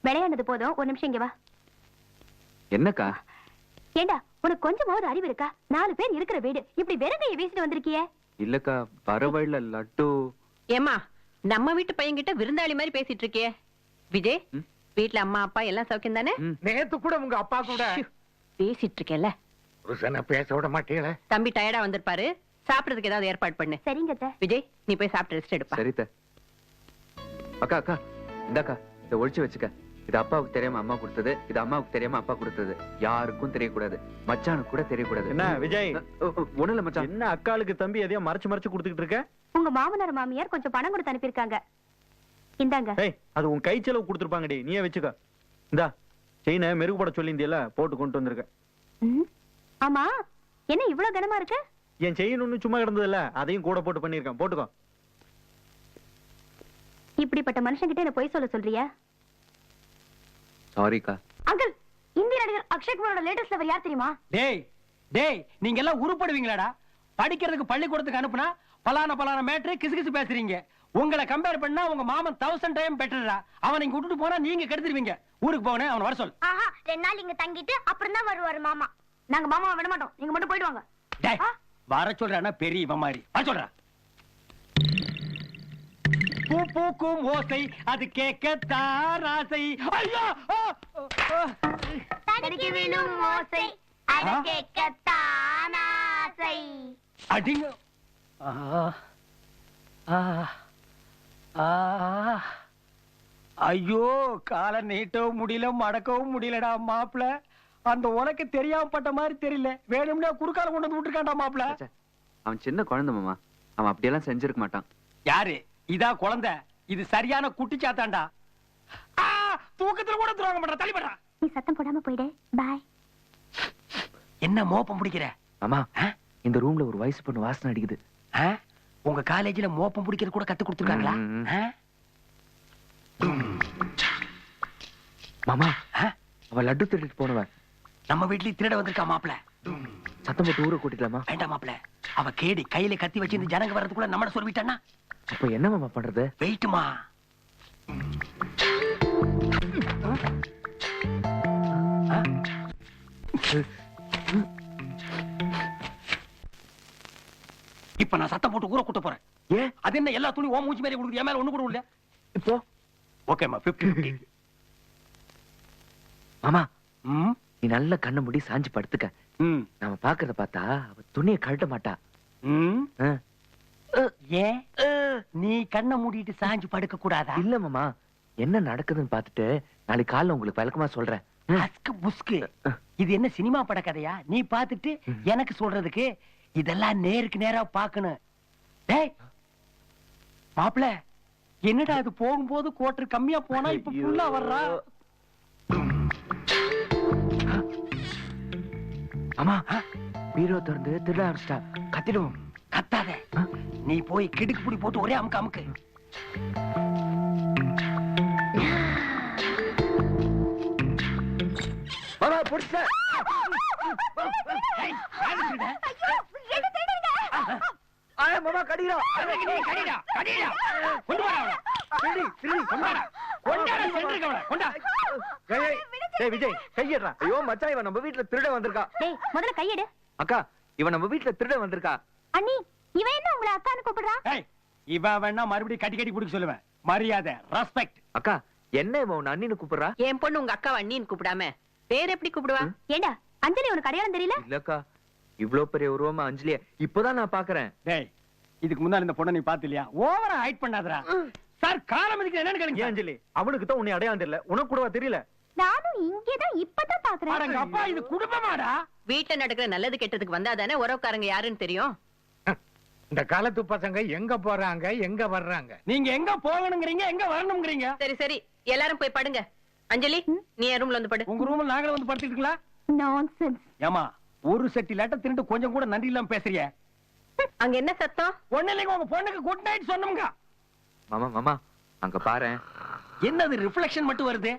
விளையாண்டது போதும், ஒரு நிமிஷம் இங்க வா. என்னக்கா? ஏண்டா உனக்கு கொஞ்சமாவது அறிவு இருக்கா? 4 பேர் இருக்கிற வீடு, இப்படி வெறுங்கையை வீசிட்டு வந்திருக்கியே. இல்லக்கா, பரவாயில்ல லட்டு. ஏமா, நம்ம வீட்டு பையன்கிட்ட விருந்தாளி மாதிரி பேசிட்டு இருக்கியே. விஜய், வீட்டுல அம்மா அப்பா எல்லாம் சௌக்கியம் தானே? நேத்து கூட உங்க அப்பா கூட பேசிட்டு இருக்கேன்ல. புருஷனை பேச விட மாட்டீங்களே. தம்பி டயர்டா வந்திருப்பாரு, சாப்பிடறதுக்கு ஏதாவது ஏற்பாடு பண்ணு. சரிங்க அத்தை. விஜய், நீ போய் சாப்பிட்டு ரெஸ்ட் எடுப்பா. சரித்த. அக்கா அக்கா, இந்தாக்கா, இதை ஒழிச்சு வச்சுக்க. இது அப்பாவுக்கு தெரியாம அம்மா கொடுத்தது, இது அம்மாவுக்கு தெரியாம அப்பா கொடுத்தது. யாருக்கும் தெரியக்கூடாது, மச்சானுக்கு கூட தெரியக்கூடாது. என்ன விஜய்? ஒண்ணு இல்ல மச்சான். என்ன அக்காளுக்கு தம்பி எதையோ மறைச்சு மறைச்சு கொடுத்துக்கிட்டு இருக்க? உங்க மாமனார் மாமியார் கொஞ்சம் பணம் கொடுத்து அனுப்பியிருக்காங்க. இந்தாங்க. ஏய், அது உன் கை செலவு கொடுத்துருப்பாங்கடி, நீயே வச்சுக்க. இந்தா செயினை மெருகுபட சொல்லியிருந்தியல, போட்டு கொண்டு வந்திருக்க. ஆமா, என்ன இவ்வளவு கனமா இருக்கு? என் செயின் ஒண்ணு சும்மா கிடந்ததில்ல, அதையும் கூட போட்டு பண்ணிருக்கேன், போட்டுக்கோ. இப்படிப்பட்ட மனுஷங்கிட்ட என்ன பொய் சொல்ல சொல்றியா? சாரிக்கா. அங்கிள், இந்திய நடிகர் அக்ஷய் குமாரோட லேட்டஸ்ட் லவர் யார் தெரியுமா? டேய் டேய், நீங்க எல்லாம் உருப்படுவீங்களாடா? படிக்கிறதுக்கு பள்ளிக்கூடத்துக்கு அனுப்புனா பலான மேட்ரு கிசுகிசு பேசுறீங்க. உங்களை கம்பேர் பண்ணா உங்க மாமன் 1000 டைம் பெட்டரா. அவனை இங்க விட்டுட்டு போனா நீங்க கெடுத்துருவீங்க. ஊருக்கு போனே, அவனை வர சொல். ஆஹா, 2 நாள் இங்க தங்கிட்டு அப்புறம் தான் வருவாரு மாமா. நாங்க மாமாவை விட மாட்டோம், நீங்க மட்டும் போயிட்டு வாங்க. டேய், வர சொல்றானா பெரிய இவன் மாதிரி. வர சொல்றா. பூ பூக்கும் ஓசை அது கேட்கத்தான் ஆசை. ஐயோ! தடுக்கி விழும் ஓசை அது கேட்கத்தான் ஆசை. அடிங்க. ஐயோ, காலை நீட்டவும் முடியல, மடக்கவும் முடியலடா மாப்பிள. அந்த உனக்கு தெரியாம பட்ட மாதிரி தெரியல, வேணும்னா குறுக்கால கொண்டு வந்து விட்டுருக்காண்டா மாப்பிள. அவன் சின்ன குழந்தை மாமா, அவன் அப்படியெல்லாம் செஞ்சிருக்க மாட்டான். யாரு இதா குழந்தை? இது சரியான குட்டி சாத்தாண்டா. தூக்கத்துல கூட துரோகம் பண்ற. தள்ளிப்படா. நீ சத்தம் போடாம போயிடு. பாய். என்ன மோப்பம் பிடிக்கிற? மாமா, இந்த ரூம்ல ஒரு வயசு பொண்ணு வாசனை அடிக்குது. உங்க காலேஜ்ல மோப்பம் பிடிக்கிறது கூட கத்து கொடுத்துருக்காங்களா? மாமா, அவ லட்டு திருடிட்டு போனவன் நம்ம வீட்லயும் திருட வந்திருக்கா மாப்பிள. சத்தம் போட்டு ஊரை கூட்டிக்கலாமா? வேண்டாம் மாப்பிள, அவ கேடி கையில கத்தி வச்சு இந்த ஜனங்க வர்றதுக்குள்ள நம்மள சொல்லிட்டானா? அப்ப என்ன மாமா பண்றது? வெயிட்டுமா. இப்ப நான் சத்தம் போட்டு ஊரை கூட்ட போறேன். ஏன்? அது என்ன எல்லா துணி ஓ மூஞ்சி மாதிரி கொடுக்குது, என் மேல ஒண்ணு கூட இல்ல. இப்போ ஓகேமா, 50-50. மாமா, நீ நல்ல கண்ண மூடி சாஞ்சு படுத்துக்க. நாம பாக்குறத பார்த்தா அவ துணியை கழட்ட மாட்டா. ஏன் நீ கண்ணை மூடிட்டு சாஞ்சு படுக்க கூடாதா? இல்ல மாமா, என்ன நடக்குதுன்னு பாத்துட்டு நாளைக்கு காலைல உங்களுக்கு விளக்கமா சொல்றேன். அஸ்கு புஸ்கு. இது என்ன சினிமா பட கதையா? நீ பாத்துட்டு எனக்கு சொல்றதுக்கு? இதெல்லாம் நேருக்கு நேரா பாக்கணும். டேய் மாப்பிள, என்னடா அது போகும்போது கோட்டர் கம்மியா போனா இப்ப ஃபுல்லா வர்றா? ஆமா, பீரோ திறந்து திருட ஆரம்பிச்சிட்டா. கத்திடுவோம். கத்தாத, நீ போய் கிடுக்கு புடி போட்டு ஒரே அமுக்கு அமுக்கு. மாமா புடிச்ச. மாமா கடிடா. கடிடா கடிடா. கொண்டு வா அவளை. திருடி திருடி கொண்டா சென்டருக்கு அவளை கொண்டா. டேய் விஜய், கையேறா. ஐயோ மச்சான், இவன் நம்ம வீட்ல திருட வந்திருக்கா. டேய், முதல்ல கையெடு. அக்கா, இவன் நம்ம வீட்ல திருட வந்திருக்கா. அண்ணி, இவன் என்ன உங்களை அக்கான்னு கூப்பிடுறான்? ஏய், இவன் வேணா மறுபடியும் கட்டி கட்டி குடிக்க சொல்லுவேன். மரியாதை, ரெஸ்பெக்ட். அக்கா, என்ன இவன் உன்னை அண்ணின்னு கூப்பிடுறா? என் பொண்ணு உங்க அக்காவை அண்ணின்னு கூப்பிடாம பேர் எப்படி கூப்பிடுவா? ஏண்டா, அஞ்சலி உனக்கு அடையாளம் தெரியல? இல்லக்கா, இவ்ளோ பெரிய உருவமா அஞ்சலிய இப்பதான் நான் பாக்குறேன். டேய், இதுக்கு முன்னால இந்த பொண்ணை நீ பாத்திலையா? ஓவரா ஹைட் பண்ணாதடா. சார் காலம் இதுக்கு என்னன்னு கேளுங்க. ஏன் அஞ்சலி, அவனுக்கு தான் உன்னை அடையாளம் தெரியல, உனக்கு கூடவா தெரியல? நானும் இங்கேதான் இப்பதான் பாக்குறேன். அடங்க அப்பா, இது குடும்பமாடா. வீட்டுல நடக்கிற நல்லது கெட்டதுக்கு வந்தாதானே உறவுக்காரங்க யாருன்னு தெரியும். இந்த காலத்து பசங்க எங்க போறாங்க, எங்க வர்றாங்க? நீங்க எங்க போகணுங்கிறீங்க, எங்க வரணும்ங்கறீங்க? சரி சரி, எல்லாரும் போய் படுங்க. அஞ்சலி, நீ என் ரூம்ல வந்து படு. உங்க ரூம்ல நாங்களே வந்து படுத்துக்கிட்டீங்களா? நான்சென்ஸ். ஏமா, ஒரு செட்டி லெட்டர் திருட்டு கொஞ்சம் கூட நன்றி இல்லாம பேசுறிய? அங்க என்ன சத்தம்? ஒண்ணு இல்லைங்க, உங்க பொண்ணுக்கு குட் நைட் சொன்னோம்ங்க. மாமா மாமா, அங்க பாரு. என்னது ரிஃப்ளெக்ஷன் மட்டும் வருது?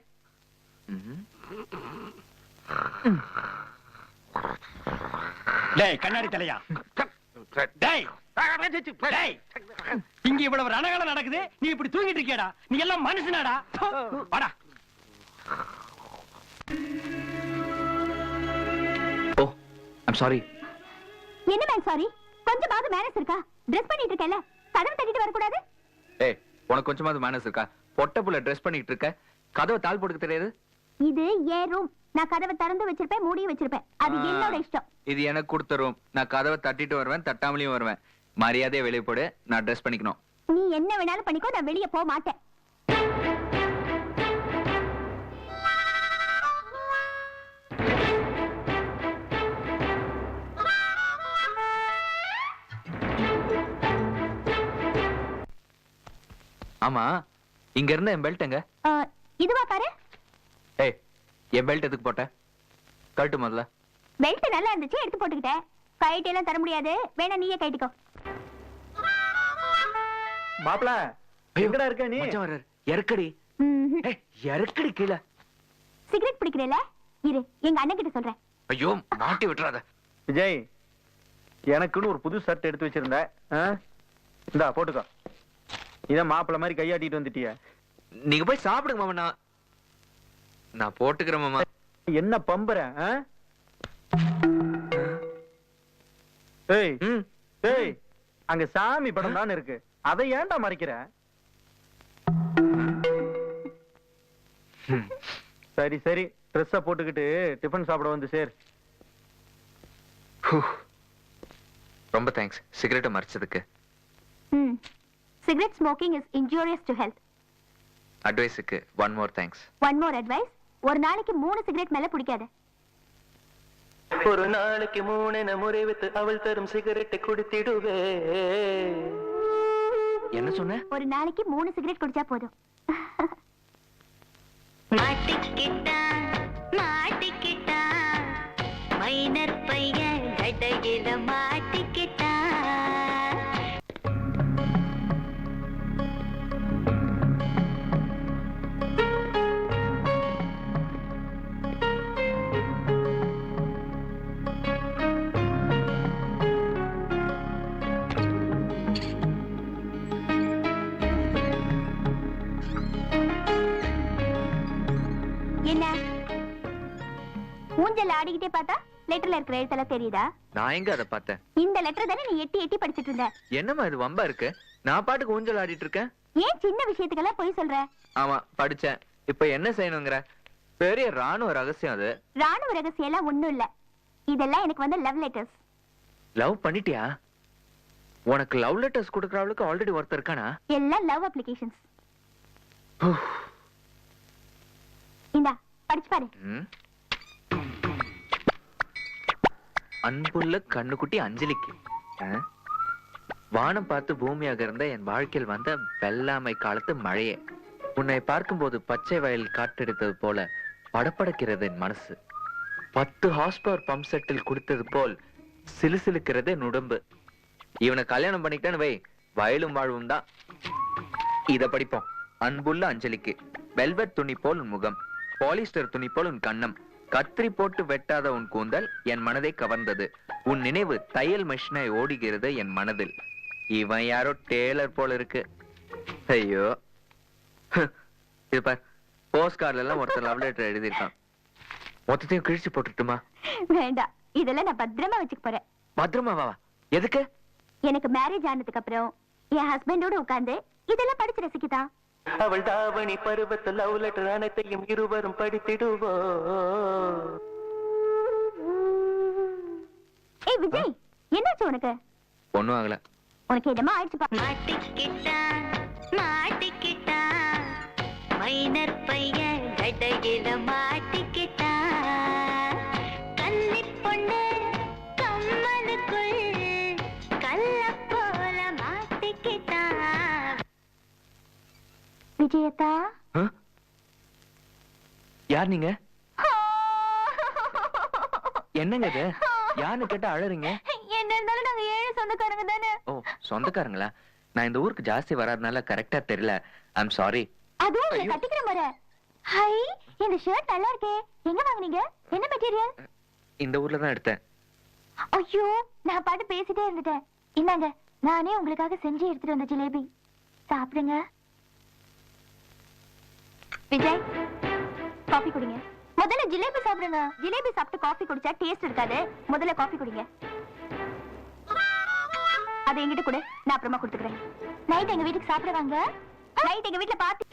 டேய் கண்ணாடி தலையா, டேய் டேய், இங்க இவ்வளவு ரணகலம் நடக்குது, நீ இப்படி தூங்கிட்டு இருக்கியாடா? நீ எல்லாம் மனுஷனாடா? வாடா. I'm sorry. என்ன மேம் சாரி? கொஞ்சமாவது மேனஸ் இருக்கா? ட்ரெஸ் பண்ணிட்டு இருக்கேன்ல, கதவை தட்டிட்டு வரக்கூடாது? ஏய், உனக்கு கொஞ்சமாவது மேனஸ் இருக்கா? பொட்ட புள்ள ட்ரெஸ் பண்ணிட்டு இருக்க, கதவை தாள் போட்டுக்க தெரியாது? இது ஏன் ரூம். நான் கதவை திறந்து வச்சிருப்பேன், மூடியும் வச்சிருப்பேன். அது என்னோட இஷ்டம். இது எனக்கு கொடுத்த ரூம். நான் கதவை தட்டிட்டு வருவேன், தட்டாமலையும் வருவேன். மரியாதையா வெளியே போடு. நான் ட்ரெஸ் பண்ணிக்கணும். நீ என்ன வேணாலும் பண்ணிக்கோ, நான் வெளியே போக மாட்டேன். ஆமா, இங்க இருந்த என் பெல்ட் எங்க? இதுவா பாரு. ஏய், என் பெல்ட் எதுக்கு போட்ட? கழட்டு முதல்ல. பெல்ட் நல்லா இருந்துச்சு, எடுத்து போட்டுக்கிட்டேன். கைட்டு எல்லாம் தர முடியாது, வேணா நீயே கைட்டுக்கோ. மாப்பிள எங்கடா இருக்க நீ? மச்சான் வர்றாரு. இறக்கடி. ஏய், இறக்கடி கீழே. சிகரெட் பிடிக்கிறேல, இரு எங்க அண்ணன் கிட்ட சொல்றேன். ஐயோ, மாட்டி விட்டுறாத. விஜய், எனக்குன்னு ஒரு புது ஷர்ட் எடுத்து வச்சிருந்த. இந்தா போட்டுக்கோ. இதான் மாப்பிள மாதிரி கையாட்டிட்டு வந்துட்டிய. நீங்க போய் சாப்பிடுங்க மாமா. நான் போட்டுக்கிறேன் மாமா. என்ன பம்புற? ஏய் ஏய், அங்க சாமி படம் தான் இருக்கு, அதை ஏன்டா மறைக்கிற? சரி சரி, ட்ரெஸ்ஸ போட்டுக்கிட்டு டிஃபன் சாப்பிட வந்து சேர். ரொம்ப தேங்க்ஸ் சிகரெட்டை மறைச்சதுக்கு. Cigarette smoking is injurious to health. அட்வைஸுக்கு one more thanks. One more advice. ஒரு நாளைக்கு 3 சிகரெட் மேல பிடிக்காத. ஒரு நாளைக்கு 3 முறை வைத்து அவள் தரும் சிகரெட்டை குடித்திடுவே. என்ன சொன்ன? ஒரு நாளைக்கு 3 சிகரெட் குடிச்சா போதும். மாட்டிக்கிட்டா மாட்டிக்கிட்டா மைனர் பையன் கடையில மாட்டிக்கிட்டா. என்ன ஊஞ்சல் ஆடிக்கிட்டே பார்த்தா லெட்டர்ல இருக்கிற எழுத்தெல்லாம் தெரியுதா? நான் எங்க அதை பார்த்தேன்? இந்த லெட்டர் தானே நீ எட்டி எட்டி படிச்சிட்டு இருந்த. என்னம்மா இது வம்பா இருக்கு? நான் பாட்டுக்கு ஊஞ்சல் ஆடிட்டு இருக்கேன். ஏன் சின்ன விஷயத்துக்கெல்லாம் போய் சொல்ற? ஆமா படிச்சேன். இப்ப என்ன செய்யணுங்கிற? பெரிய ராணுவ ரகசியம் அது. ராணுவ ரகசியம் எல்லாம் ஒண்ணும் இல்ல. இதெல்லாம் எனக்கு வந்து லவ் லெட்டர்ஸ். லவ் பண்ணிட்டியா? உனக்கு லவ் லெட்டர்ஸ் கொடுக்கறவளுக்கு ஆல்ரெடி ஒருத்தர் இருக்கானா? எல்லாம் லவ் அப்ளிகேஷன்ஸ். இந்தா படிச்சு பாரு. அன்புள்ள கண்ணுக்குட்டி அஞ்சலிக்கு. வானம் பார்த்து பூமியாக இருந்த என் வாழ்க்கையில் வந்த வெள்ளாமை காலத்து மழையே, உன்னை பார்க்கும்போது பச்சை வயல் காற்றெடுத்தது போல படபடக்கிறது என் மனசு. 10 ஹார்ஸ் பவர் பம்ப் செட்டில் குடித்தது போல் சிலுசிலுக்கிறது என் உடம்பு. இவனை கல்யாணம் பண்ணிக்கிட்டேன்னு வை, வயலும் வாழ்வும் தான். இத படிப்போம். அன்புள்ள அஞ்சலிக்கு, வெல்வெட் துணி போல் உன் முகம், பாலிஸ்டர் துணி போல் உன் கன்னம், கத்திரி போட்டு வெட்டாத உன் கூந்தல் என் மனதை கவர்ந்தது. உன் நினைவு தையல் மெஷினை ஓடுகிறது என் மனதில். இவன் யாரோ டேலர் போல இருக்கு. ஐயோ, இது பார், போஸ்ட் கார்டுல எல்லாம் ஒருத்தர் லவ் லெட்டர் எழுதியிருக்கான். மொத்தத்தையும் கிழிச்சு போட்டுட்டுமா? வேண்டாம், இதெல்லாம் நான் பத்திரமா வச்சுக்க போறேன். பத்திரமாவா? எதுக்கு? எனக்கு மேரேஜ் ஆனதுக்கு அப்புறம் என் ஹஸ்பண்டோட உட்கார்ந்து இதெல்லாம் படிச்சு ரசிக்குதான். அவள் தாவணி பருவத்து லவ் லெட்டர் அனைத்தையும் இருவரும் படித்திடுவோ. ஏய் விஜய், என்னாச்சு உனக்கு? ஒண்ணும் ஆகல. உனக்கு என்னமா ஆயிடுச்சுப்பா? மாட்டிக்கிட்டா மாட்டிக்கிட்டா மைனர் பையன் கடையில மாட்டிக்கிட்டா. கன்னி பொண்ணு கம்மலுக்குள் கல்ல போல மாட்டிக்கிட்டா. விஜயத்தா, யார் நீங்க? என்னங்க இது? யாருன்னு கேட்டா அழறீங்க? என்ன இருந்தாலும் நாங்க 7 சொந்தக்காரங்க தானே. ஓ, சொந்தக்காரங்களா? நான் இந்த ஊருக்கு ஜாஸ்தி வராதனால கரெக்டா தெரியல. I'm sorry. அதுவும் உங்களை கட்டிக்கிற முறை. ஹை, இந்த ஷர்ட் நல்லா இருக்கே. எங்க வாங்குனீங்க? என்ன மெட்டீரியல்? இந்த ஊர்ல தான் எடுத்தேன். ஐயோ, நான் பாட்டு பேசிட்டே இருந்துட்டேன். இந்தாங்க, நானே உங்களுக்காக செஞ்சு எடுத்துட்டு வந்த ஜிலேபி. சாப்பிடுங்க. விஜய், காபி குடிங்க. முதல்ல ஜிலேபி சாப்பிடுங்க. ஜிலேபி சாப்பிட்டு காஃபி குடிச்சா டேஸ்ட் இருக்காது. முதல்ல காஃபி குடிங்க. அதை என்கிட்ட கொடு, நான் அப்புறமா கொடுத்துக்கிறேன். நைட் எங்க வீட்டுக்கு சாப்பிட வாங்க. நைட் எங்க வீட்டுல பாத்து.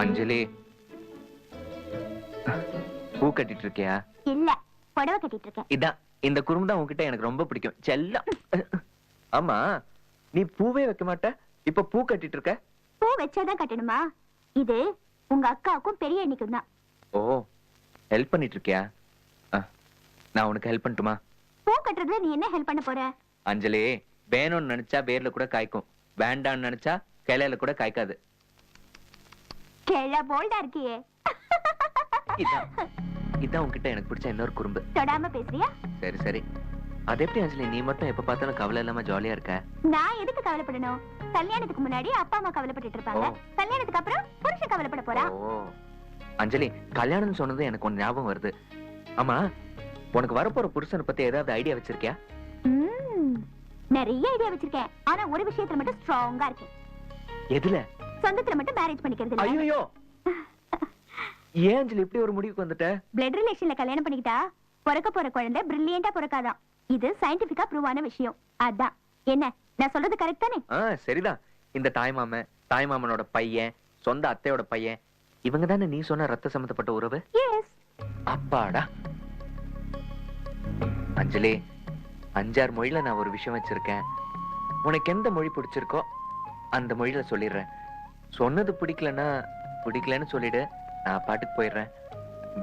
அஞ்சலி, பூ கட்டிட்டு இருக்கியா? இல்ல, புடவை கட்டிட்டு இருக்கேன். இதான் இந்த குறும்பு தான் உன்கிட்ட எனக்கு ரொம்ப பிடிக்கும் செல்லம். ஆமா, நீ பூவே வைக்க மாட்ட, இப்ப பூ கட்டிட்டு இருக்க? பூ வச்சாதான் கட்டணுமா? இது உங்க அக்காவுக்கும் பெரிய எண்ணிக்கும் தான். ஓ, ஹெல்ப் பண்ணிட்டு இருக்கியா? நான் உனக்கு ஹெல்ப் பண்ணட்டுமா? பூ கட்டுறதுல நீ என்ன ஹெல்ப் பண்ண போற? அஞ்சலி, வேணும்னு நினைச்சா வேர்ல கூட காய்க்கும், வேண்டாம்னு நினைச்சா கிளையில கூட காய்க்காது. கேள போல்டா இருக்கியே. இதான் உன்கிட்ட எனக்கு பிடிச்ச இன்னொரு குறும்பு. தொடாம பேசுறியா? சரி சரி. அது எப்படி அஞ்சலி, நீ மட்டும் எப்ப பார்த்தாலும் கவலை இல்லாம ஜாலியா இருக்க? நான் எதுக்கு கவலைப்படணும்? கல்யாணத்துக்கு முன்னாடி அப்பா அம்மா கவலைப்பட்டுட்டு இருப்பாங்க. ஓ. கல்யாணத்துக்கு அப்புறம் புருஷன் கவலைப்பட போறா. ஓ அஞ்சலி, கல்யாணம்னு சொன்னது எனக்கு ஒன்னு ஞாபகம் வருது. ஆமா, உனக்கு வரப்போற புருஷனை பத்தி ஏதாவது ஐடியா வச்சிருக்கியா? நிறைய ஐடியா வச்சிருக்கேன். ஆனா ஒரு விஷயத்துல மட்டும் ஸ்ட்ராங்கா இருக்கேன். எதுல? சொந்தத்துல மட்டும் மேரேஜ் பண்ணிக்கிறது இல்ல. ஐயோ, ஏன் அஞ்சலி இப்படி ஒரு முடிவுக்கு வந்துட்ட? பிளட் ரிலேஷன்ல கல்யாணம் பண்ணிக்கிட்டா பிறக்க போற குழந்தை பிரில்லியண்டா பிறக்காதான். இது சயின்டிபிக்கா ப்ரூவ் ஆன விஷயம். அதான் என்ன, நான் சொல்றது கரெக்ட் தானே? சரிதான். இந்த தாய்மாமனோட பையன், சொந்த அத்தையோட பையன், இவங்க தானே நீ சொன்ன ரத்த சம்பந்தப்பட்ட உறவு? எஸ். அப்பாடா. அஞ்சலி, 5-6 மொழியில நான் ஒரு விஷயம் வச்சிருக்கேன். உனக்கு எந்த மொழி பிடிச்சிருக்கோ அந்த மொழியில சொல்லிடுறேன். சொன்னது பிடிக்கலன்னு சொல்லிடு, நான் பாட்டுக்கு போயிடுறேன்.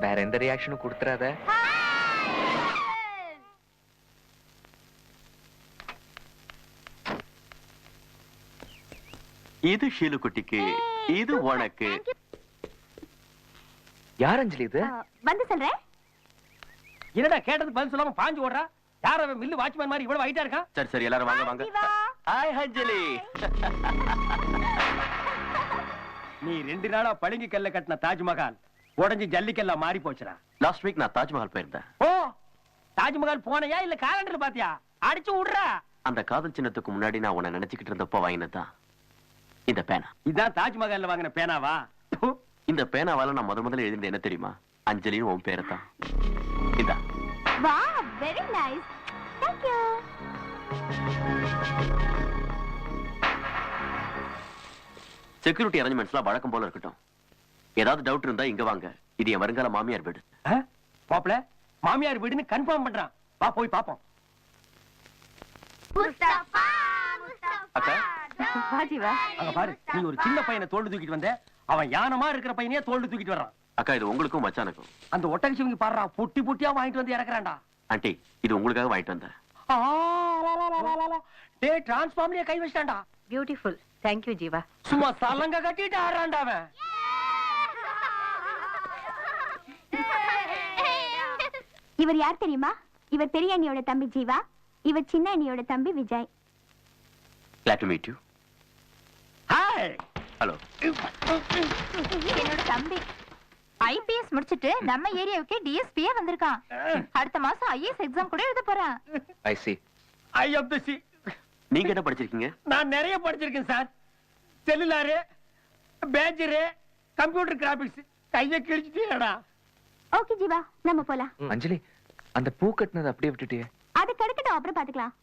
வேற எந்த ரியாக்ஷனும் கொடுத்துறாத. இது ஷீலு குட்டிக்கு, இது உனக்கு. யார் அஞ்சலி இது? வந்து சொல்றேன். என்னடா கேட்டது பதில் சொல்லாம பாஞ்சு ஓடுறா? யார் அவன் மில்லு வாட்ச்மேன் மாதிரி இவ்வளவு ஹைட்டா இருக்கான்? சரி சரி, எல்லாரும் வாங்க வாங்க. ஹாய் அஞ்சலி. நீ 2 நாளா பளிங்கு கல்ல கட்டின தாஜ்மஹால் உடைஞ்சு ஜல்லிக்கல்ல மாறி போச்சுடா. லாஸ்ட் வீக் நான் தாஜ்மஹால் போயிருந்தேன். ஓ, தாஜ்மஹால் போனையா இல்ல காலண்டர்ல பாத்தியா? அடிச்சு விடுறா. அந்த காதல் சின்னத்துக்கு முன்னாடி நான் உன்னை நினைச்சுக்கிட்டு இருந்தப்போ வாங்கினதுதான் இந்த பேனா. இதான் தாஜ்மஹால்ல வாங்கின பேனாவா? ப்பு. இந்த பேனாவால நான் முதல்ல எழுதினது என்ன தெரியுமா? அஞ்சலின்னு உன் பேரை தான். இதா. Wow, very nice. Thank you. Security அரேஞ்ச்மெண்ட்ஸ்லாம் வழக்கம் போல இருக்கட்டும். ஏதாவது டவுட் இருந்தா இங்க வாங்க. இது என் வருங்கால மாமியார் வீடு. பாப்ல மாமியார் வீடுன்னு கன்ஃபார்ம் பண்றான். வா போய் பாப்போம். முஸ்தபா, அக்கா, வா ஜீவா. அங்க பாரு, நீ ஒரு சின்ன பையனை தோல்டு தூக்கிட்டு வந்த, அவன் யானமா இருக்கிற பையனையே தோல்டு தூக்கிட்டு வர்றான். அக்கா, இது உங்களுக்கும் மச்சானுக்கும். அந்த ஒட்டக சிவங்க பாடுறா, பொட்டி பொட்டியா வாங்கிட்டு வந்து இறக்குறான்டா. ஆண்டி, இது உங்களுக்காக வாங்கிட்டு வந்தேன். டேய், டிரான்ஸ்ஃபார்ம்லயே கை வச்சிட்டான்டா. பியூட்டிஃபுல். Thank you Jeeva. சும்மா சலங்க கட்டிட்டு ஆடுறான்டா அவன். இவர் யார் தெரியுமா? இவர் பெரிய அண்ணியோட தம்பி ஜீவா. இவர் சின்ன அண்ணியோட தம்பி Vijay. Glad to meet you. Hi. Hello. என்னோட தம்பி ஐபிஎஸ் முடிச்சிட்டு நம்ம ஏரியாவுக்கு டிஎஸ்பியே வந்திருக்கான். அடுத்த மாசம் ஐஏஎஸ் எக்ஸாம் கூட எழுத போறான். I see. I am the C. நீங்க என்ன படிச்சிருக்கீங்க? நான் நிறைய படிச்சிருக்கேன் sir. Cellular, pager, computer graphics. கையை கிழிச்சிட்டேடா. ஓகே ஜீவா, நம்ம போலாம். அஞ்சலி, அந்த பூ கட்டினது அப்படியே விட்டுட்டியே. அது கிடைக்கட்டும், அப்புறம் பாத்துக்கலாம்.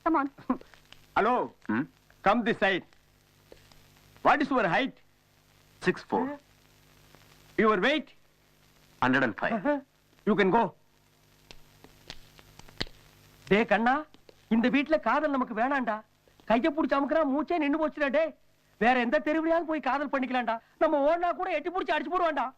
Come on. Hello, hmm? Come the side. What is your height? 6'4". Your weight? 105. You can go. டே கண்ணா, இந்த வீட்ல காதல் நமக்கு வேணாம்டா. கைய புடிச்சு அமுக்குறா, மூச்சே நின்னு போச்சுடா. டே, வேற எந்த தெருவிலையாவது போய் காதல் பண்ணிக்கலாம்டா. நம்ம ஓடனா கூட எட்டி புடிச்சு அடிச்சு போடுவான்டா.